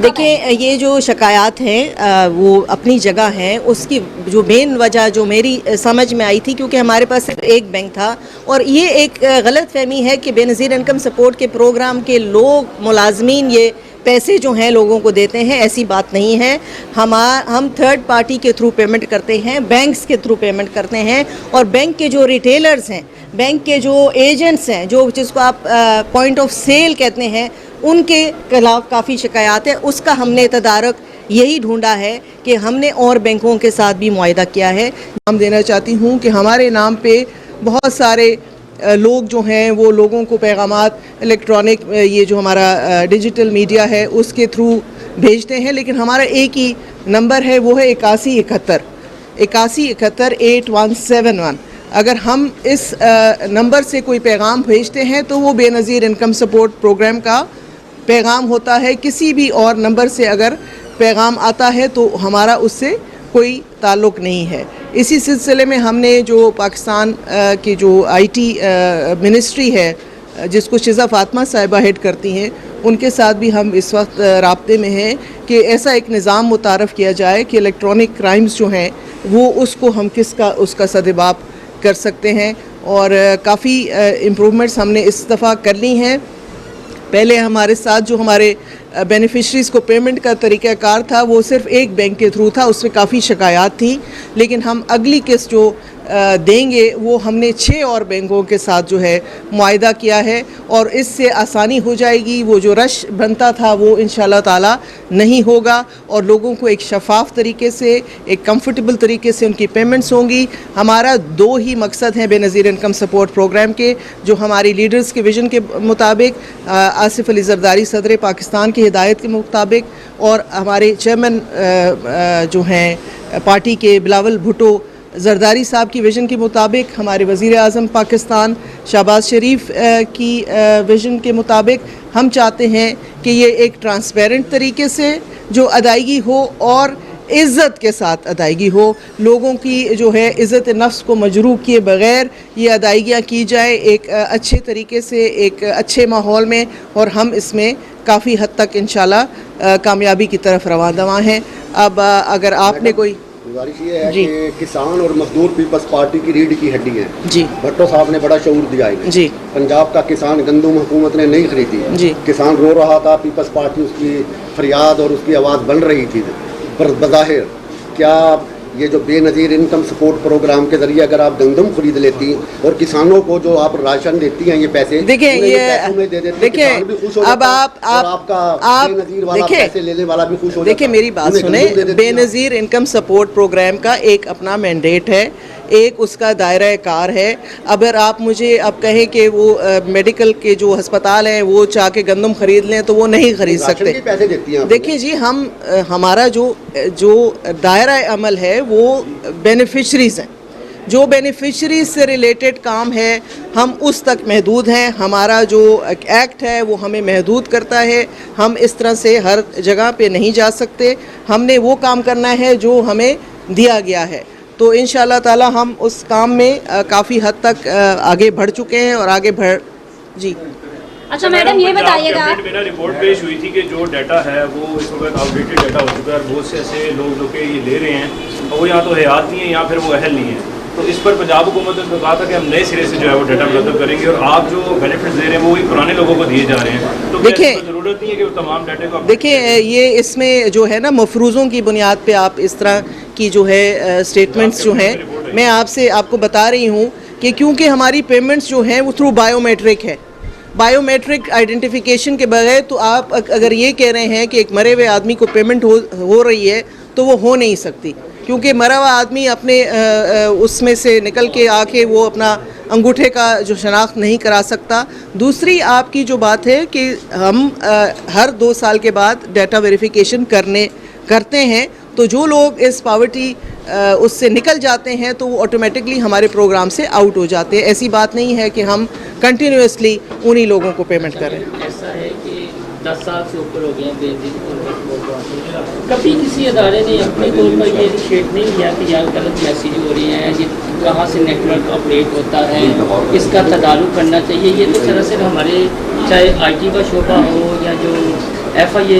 دیکھیں یہ جو شکایات ہیں وہ اپنی جگہ ہیں. اس کی جو مین وجہ جو میری سمجھ میں آئی تھی، کیونکہ ہمارے پاس صرف ایک بینک تھا، اور یہ ایک غلط فہمی ہے کہ بے نظیر انکم سپورٹ کے پروگرام کے لوگ ملازمین یہ پیسے جو ہیں لوگوں کو دیتے ہیں. ایسی بات نہیں ہے. ہم تھرڈ پارٹی کے تھرو پیمنٹ کرتے ہیں، بینکس کے تھرو پیمنٹ کرتے ہیں، اور بینک کے جو ریٹیلرز ہیں، بینک کے جو ایجنٹس ہیں، جس کو آپ پوائنٹ آف سیل کہتے ہیں، ان کے خلاف کافی شکایات ہیں. اس کا ہم نے تدارک یہی ڈھونڈا ہے کہ ہم نے اور بینکوں کے ساتھ بھی معاہدہ کیا ہے. نام دینا چاہتی ہوں کہ ہمارے نام پہ بہت سارے لوگ جو ہیں وہ لوگوں کو پیغامات الیکٹرانک یہ جو ہمارا ڈیجیٹل میڈیا ہے اس کے تھرو بھیجتے ہیں، لیکن ہمارا ایک ہی نمبر ہے، وہ ہے 8171 اگر ہم اس نمبر سے کوئی پیغام بھیجتے ہیں تو وہ بے نظیر انکم سپورٹ پروگرام کا پیغام ہوتا ہے. کسی بھی اور نمبر سے اگر پیغام آتا ہے تو ہمارا اس سے کوئی تعلق نہیں ہے. اسی سلسلے میں ہم نے جو پاکستان کی جو IT منسٹری ہے جس کو شزا فاطمہ صاحبہ ہیڈ کرتی ہیں، ان کے ساتھ بھی ہم اس وقت رابطے میں ہیں کہ ایسا ایک نظام متعارف کیا جائے کہ الیکٹرانک کرائمز جو ہیں وہ اس کو ہم اس کا سدباب کر سکتے ہیں. اور کافی امپرومنٹس ہم نے اس دفعہ کر لی ہیں. پہلے ہمارے ساتھ جو ہمارے بینیفیشریز کو پیمنٹ کا طریقہ کار تھا وہ صرف ایک بینک کے تھرو تھا، اس میں کافی شکایات تھیں، لیکن ہم اگلی قسط جو دیں گے وہ ہم نے 6 اور بینکوں کے ساتھ جو ہے معاہدہ کیا ہے، اور اس سے آسانی ہو جائے گی. وہ جو رش بنتا تھا وہ انشاءاللہ تعالی نہیں ہوگا، اور لوگوں کو ایک شفاف طریقے سے، ایک کمفرٹیبل طریقے سے ان کی پیمنٹس ہوں گی. ہمارا 2 ہی مقصد ہیں بے نظیر انکم سپورٹ پروگرام کے، جو ہماری لیڈرز کے ویژن کے مطابق، آصف علی زرداری صدر پاکستان کی ہدایت کے مطابق، اور ہمارے چیئرمین جو ہیں پارٹی کے بلاول بھٹو زرداری صاحب کی ویژن کے مطابق، ہمارے وزیر اعظم پاکستان شہباز شریف کی ویژن کے مطابق ہم چاہتے ہیں کہ یہ ایک ٹرانسپیرنٹ طریقے سے جو ادائیگی ہو اور عزت کے ساتھ ادائیگی ہو. لوگوں کی جو ہے عزت نفس کو مجروح کیے بغیر یہ ادائیگیاں کی جائے ایک اچھے طریقے سے، ایک اچھے ماحول میں، اور ہم اس میں کافی حد تک انشاءاللہ کامیابی کی طرف رواں دواں ہیں. اب اگر آپ نے کوئی گزارش یہ ہے کہ کسان اور مزدور پیپلز پارٹی کی ریڑھ کی ہڈی ہے. جی بھٹو صاحب نے بڑا شعور دیا ہے. جی پنجاب کا کسان گندم حکومت نے نہیں خریدی. جی کسان رو رہا تھا، پیپلز پارٹی اس کی فریاد اور اس کی آواز بن رہی تھی. بظاہر کیا یہ جو بے نظیر انکم سپورٹ پروگرام کے ذریعے اگر آپ گندم خرید لیتی اور کسانوں کو جو آپ راشن دیتی ہیں یہ پیسے دیکھیں، اب دیکھیں میری بات سنیں. بے نظیر انکم سپورٹ پروگرام کا ایک اپنا مینڈیٹ ہے، ایک اس کا دائرہ کار ہے. اگر آپ مجھے اب کہیں کہ وہ میڈیکل کے جو ہسپتال ہیں وہ چاہ کے گندم خرید لیں تو وہ نہیں خرید سکتے. دیکھیں جی، ہمارا جو دائرہ عمل ہے وہ بینیفیشریز ہیں. جو بینیفیشریز سے ریلیٹڈ کام ہے ہم اس تک محدود ہیں. ہمارا جو ایکٹ ہے وہ ہمیں محدود کرتا ہے. ہم اس طرح سے ہر جگہ پہ نہیں جا سکتے. ہم نے وہ کام کرنا ہے جو ہمیں دیا گیا ہے. تو انشاءاللہ تعالی ہم اس کام میں کافی حد تک آگے بڑھ چکے ہیں اور آگے جی. اچھا میڈم یہ بتائیے گا، میرا رپورٹ پیش ہوئی تھی کہ جو ڈیٹا ہے وہ اس وقت آؤٹ ڈیٹڈ ڈیٹا ہو چکا ہے، اور بہت سے ایسے لوگ جو کہ یہ لے رہے ہیں اور وہ یا تو حیات نہیں ہیں یا پھر وہ اہل نہیں ہیں. تو اس پر پنجاب حکومت نے کہا تھا کہ ہم نئے سرے سے جو ہے وہ ڈیٹا مرتب کریں گے، اور آپ جو بینیفٹس دے رہے ہیں وہ پرانے لوگوں کو دیے جا رہے ہیں. تو دیکھیں ضرورت نہیں ہے کہ وہ تمام ڈیٹے کو دیکھیں یہ اس میں جو ہے نا مفروضوں کی بنیاد پہ آپ اس طرح کی جو ہے اسٹیٹمنٹس جو ہیں، میں آپ کو بتا رہی ہوں کہ کیونکہ ہماری پیمنٹس جو ہیں وہ تھرو بائیو میٹرک ہے. بائیو میٹرک آئیڈینٹیفیکیشن کے بغیر تو آپ اگر یہ کہہ رہے ہیں کہ ایک مرے ہوئے آدمی کو پیمنٹ ہو رہی ہے تو وہ ہو نہیں سکتی، کیونکہ مرا ہوا آدمی اپنے اس میں سے نکل کے آ کے وہ اپنا انگوٹھے کا جو شناخت نہیں کرا سکتا. دوسری آپ کی جو بات ہے کہ ہم ہر 2 سال کے بعد ڈیٹا ویریفیکیشن کرتے ہیں، تو جو لوگ اس پاورٹی اس سے نکل جاتے ہیں تو وہ آٹومیٹکلی ہمارے پروگرام سے آؤٹ ہو جاتے ہیں. ایسی بات نہیں ہے کہ ہم کنٹینیوسلی انہی لوگوں کو پیمنٹ کریں. ایسا ہے کہ 10 سال سے اوپر ہو گئے ہیں کبھی کسی ادارے نے اپنے طور پر یہ انیشیٹ نہیں کیا کہ یار غلط میسیج ہو رہی ہیں، یہ کہاں سے نیٹ ورک اپڈیٹ ہوتا ہے، اس کا تدارک کرنا چاہیے. یہ تو سراسر ہمارے چاہے IT کا شعبہ ہو یا جو FIA